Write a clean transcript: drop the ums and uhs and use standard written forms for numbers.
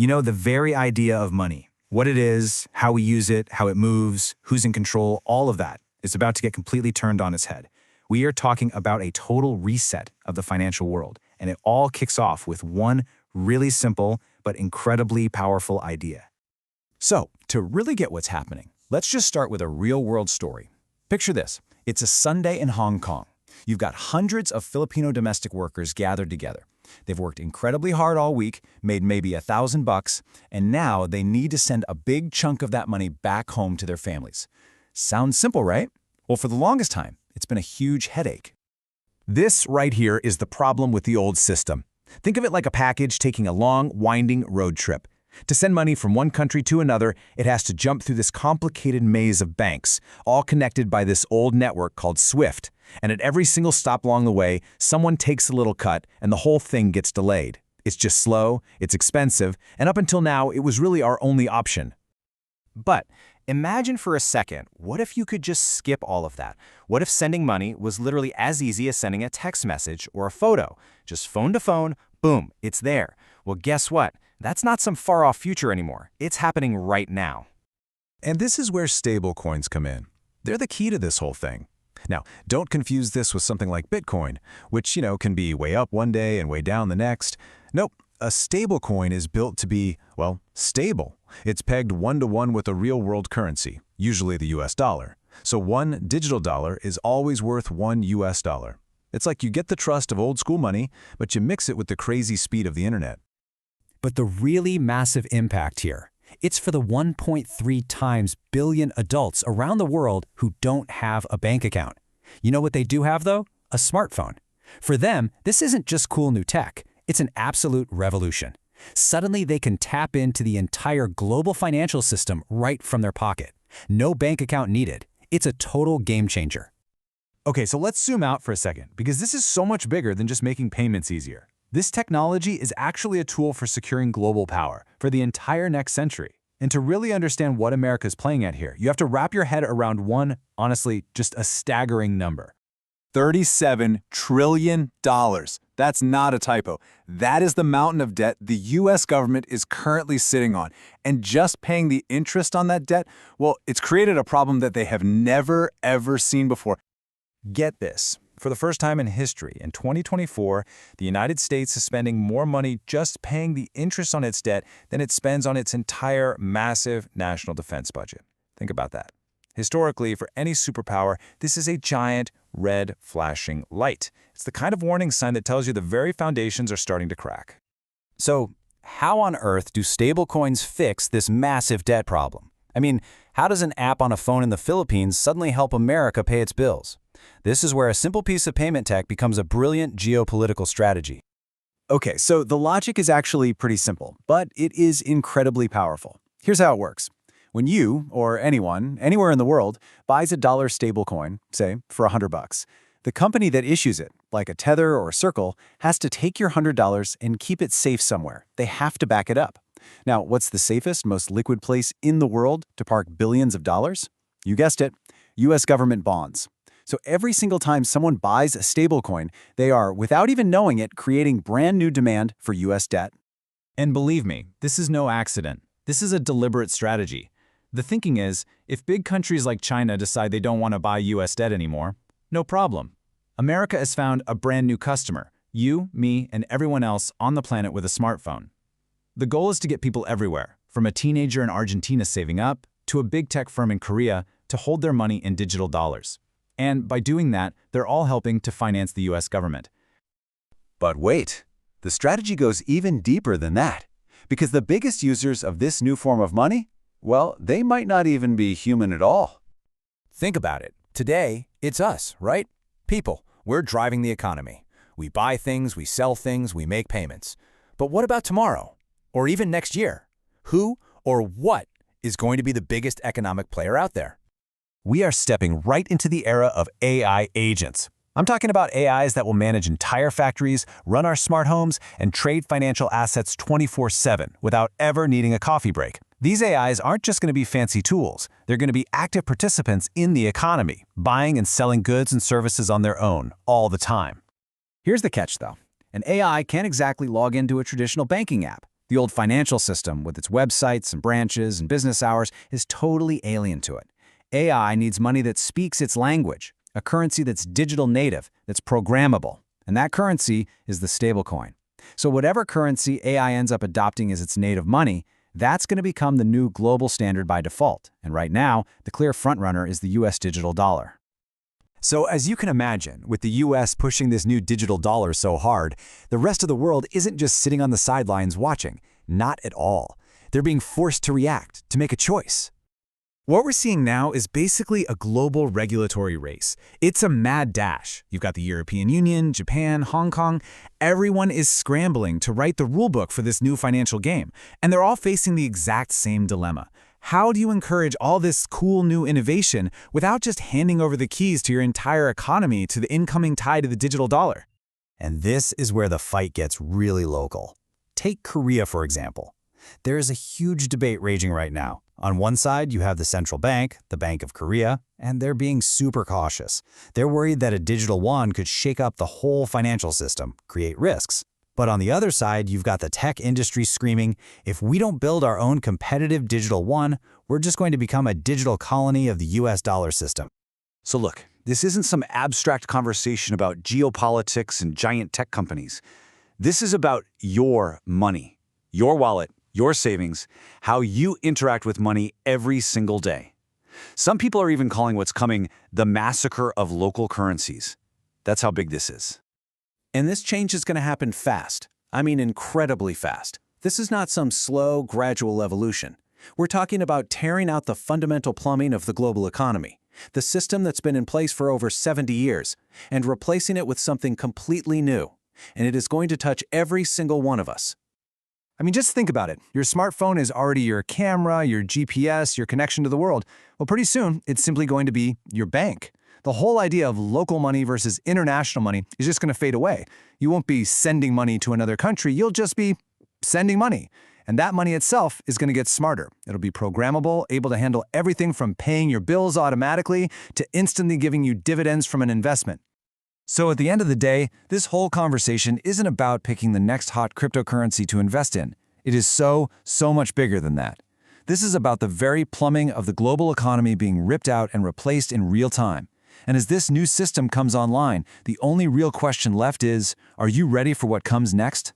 You know, the very idea of money, what it is, how we use it, how it moves, who's in control, all of that is about to get completely turned on its head. We are talking about a total reset of the financial world, and it all kicks off with one really simple but incredibly powerful idea. So, to really get what's happening, let's just start with a real-world story. Picture this. It's a Sunday in Hong Kong. You've got hundreds of Filipino domestic workers gathered together. They've worked incredibly hard all week, made maybe $1,000, and now they need to send a big chunk of that money back home to their families. Sounds simple, right? Well, for the longest time, it's been a huge headache. This right here is the problem with the old system. Think of it like a package taking a long, winding road trip. To send money from one country to another, it has to jump through this complicated maze of banks, all connected by this old network called SWIFT. And at every single stop along the way, someone takes a little cut and the whole thing gets delayed. It's just slow, it's expensive, and up until now, it was really our only option. But imagine for a second, what if you could just skip all of that? What if sending money was literally as easy as sending a text message or a photo? Just phone to phone, boom, it's there. Well, guess what? That's not some far-off future anymore. It's happening right now. And this is where stablecoins come in. They're the key to this whole thing. Now, don't confuse this with something like Bitcoin, which, can be way up one day and way down the next. Nope, a stablecoin is built to be, well, stable. It's pegged one-to-one with a real-world currency, usually the US dollar. So one digital dollar is always worth one US dollar. It's like you get the trust of old-school money, but you mix it with the crazy speed of the internet. But the really massive impact here, it's for the 1.3 times billion adults around the world who don't have a bank account. You know what they do have, though? A smartphone. For them, this isn't just cool new tech. It's an absolute revolution. Suddenly, they can tap into the entire global financial system right from their pocket. No bank account needed. It's a total game changer. Okay, so let's zoom out for a second, because this is so much bigger than just making payments easier. This technology is actually a tool for securing global power for the entire next century. And to really understand what America's playing at here, you have to wrap your head around one, honestly, just a staggering number. $37 trillion. That's not a typo. That is the mountain of debt the U.S. government is currently sitting on. And just paying the interest on that debt, well, it's created a problem that they have never, ever seen before. Get this. For the first time in history, in 2024, the United States is spending more money just paying the interest on its debt than it spends on its entire massive national defense budget. Think about that. Historically, for any superpower, this is a giant, red, flashing light. It's the kind of warning sign that tells you the very foundations are starting to crack. So, how on earth do stablecoins fix this massive debt problem? I mean, how does an app on a phone in the Philippines suddenly help America pay its bills? This is where a simple piece of payment tech becomes a brilliant geopolitical strategy. Okay, so the logic is actually pretty simple, but it is incredibly powerful. Here's how it works. When you, or anyone, anywhere in the world, buys a dollar stablecoin, say, for $100, the company that issues it, like a Tether or a Circle, has to take your $100 and keep it safe somewhere. They have to back it up. Now, what's the safest, most liquid place in the world to park billions of dollars? You guessed it, U.S. government bonds. So every single time someone buys a stablecoin, they are, without even knowing it, creating brand new demand for U.S. debt. And believe me, this is no accident. This is a deliberate strategy. The thinking is, if big countries like China decide they don't want to buy U.S. debt anymore, no problem. America has found a brand new customer, you, me, and everyone else on the planet with a smartphone. The goal is to get people everywhere, from a teenager in Argentina saving up, to a big tech firm in Korea, to hold their money in digital dollars. And by doing that, they're all helping to finance the U.S. government. But wait, the strategy goes even deeper than that. Because the biggest users of this new form of money, well, they might not even be human at all. Think about it. Today, it's us, right? People, we're driving the economy. We buy things, we sell things, we make payments. But what about tomorrow? Or even next year? Who or what is going to be the biggest economic player out there? We are stepping right into the era of AI agents. I'm talking about AIs that will manage entire factories, run our smart homes, and trade financial assets 24/7 without ever needing a coffee break. These AIs aren't just going to be fancy tools. They're going to be active participants in the economy, buying and selling goods and services on their own, all the time. Here's the catch, though. An AI can't exactly log into a traditional banking app. The old financial system, with its websites and branches and business hours, is totally alien to it. AI needs money that speaks its language, a currency that's digital native, that's programmable. And that currency is the stablecoin. So whatever currency AI ends up adopting as its native money, that's going to become the new global standard by default. And right now, the clear frontrunner is the US digital dollar. So as you can imagine, with the US pushing this new digital dollar so hard, the rest of the world isn't just sitting on the sidelines watching. Not at all. They're being forced to react, to make a choice. What we're seeing now is basically a global regulatory race. It's a mad dash. You've got the European Union, Japan, Hong Kong. Everyone is scrambling to write the rulebook for this new financial game, and they're all facing the exact same dilemma. How do you encourage all this cool new innovation without just handing over the keys to your entire economy to the incoming tide of the digital dollar? And this is where the fight gets really local. Take Korea, for example. There is a huge debate raging right now. On one side, you have the central bank, the Bank of Korea, and they're being super cautious. They're worried that a digital won could shake up the whole financial system, create risks. But on the other side, you've got the tech industry screaming, if we don't build our own competitive digital won, we're just going to become a digital colony of the US dollar system. So look, this isn't some abstract conversation about geopolitics and giant tech companies. This is about your money, your wallet, your savings, how you interact with money every single day. Some people are even calling what's coming the massacre of local currencies. That's how big this is. And this change is going to happen fast. I mean, incredibly fast. This is not some slow, gradual evolution. We're talking about tearing out the fundamental plumbing of the global economy, the system that's been in place for over 70 years, and replacing it with something completely new. And it is going to touch every single one of us. I mean, just think about it. Your smartphone is already your camera, your GPS, your connection to the world. Well, pretty soon, it's simply going to be your bank. The whole idea of local money versus international money is just going to fade away. You won't be sending money to another country, you'll just be sending money. And that money itself is going to get smarter. It'll be programmable, able to handle everything from paying your bills automatically to instantly giving you dividends from an investment. So at the end of the day, this whole conversation isn't about picking the next hot cryptocurrency to invest in. It is so much bigger than that. This is about the very plumbing of the global economy being ripped out and replaced in real time. And as this new system comes online, the only real question left is, are you ready for what comes next?